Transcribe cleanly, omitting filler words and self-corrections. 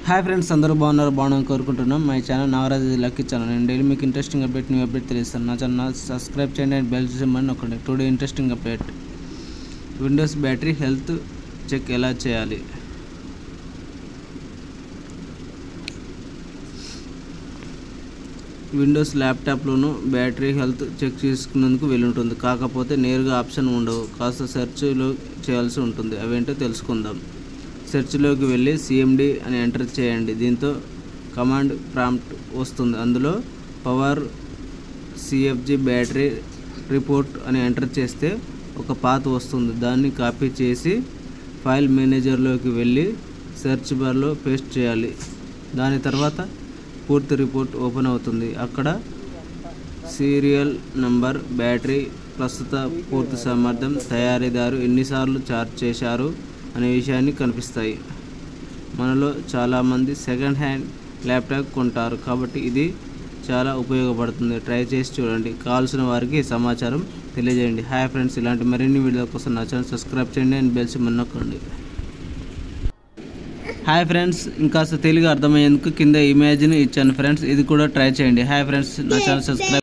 Hi friends, అందరూ బాగున్నారని కోరుకుంటున్నాం. My channel Nagaraj lucky channel. నేను డైలీ మీకు ఇంట్రెస్టింగ్ అప్డేట్, న్యూ అప్డేట్ తెలియస్తాను. నా ఛానల్ సబ్స్క్రైబ్ చేయండి అండ్ బెల్ సింబల్ నొక్కండి. Today interesting update, Windows battery health check ఎలా చేయాలి. విండోస్ ల్యాప్టాప్లోనూ బ్యాటరీ హెల్త్ చెక్ చేసుకునేందుకు వీలుంటుంది. కాకపోతే నేరుగా ఆప్షన్ ఉండవు, కాస్త సెర్చ్లో చేయాల్సి ఉంటుంది. అవేంటో తెలుసుకుందాం. సెర్చ్లోకి వెళ్ళి సిఎండి అని ఎంటర్ చేయండి. దీంతో కమాండ్ ప్రాంప్ట్ వస్తుంది. అందులో పవర్ సిఎఫ్జి బ్యాటరీ రిపోర్ట్ అని ఎంటర్ చేస్తే ఒక పాత్ వస్తుంది. దాన్ని కాపీ చేసి ఫైల్ మేనేజర్లోకి వెళ్ళి సెర్చ్ బార్లో పేస్ట్ చేయాలి. దాని తర్వాత పూర్తి రిపోర్ట్ ఓపెన్ అవుతుంది. అక్కడ సీరియల్ నంబర్, బ్యాటరీ, ప్రస్తుత పూర్తి సామర్థ్యం, తయారీదారు ఎన్నిసార్లు ఛార్జ్ చేశారు అనే విషయాన్ని కనిపిస్తాయి. మనలో చాలామంది సెకండ్ హ్యాండ్ ల్యాప్టాప్ కొంటారు, కాబట్టి ఇది చాలా ఉపయోగపడుతుంది. ట్రై చేసి చూడండి. కావాల్సిన వారికి సమాచారం తెలియజేయండి. హాయ్ ఫ్రెండ్స్, ఇలాంటి మరిన్ని వీడియోల కోసం నా ఛానల్ సబ్స్క్రైబ్ చేయండి అండ్ బెల్ సింబల్ నొక్కండి. హాయ్ ఫ్రెండ్స్, ఇంకాస్త తెలుగు అర్థమయ్యేందుకు కింద ఇమేజ్ని ఇచ్చాను ఫ్రెండ్స్, ఇది కూడా ట్రై చేయండి. హాయ్ ఫ్రెండ్స్, నా ఛానల్ సబ్స్క్రైబ్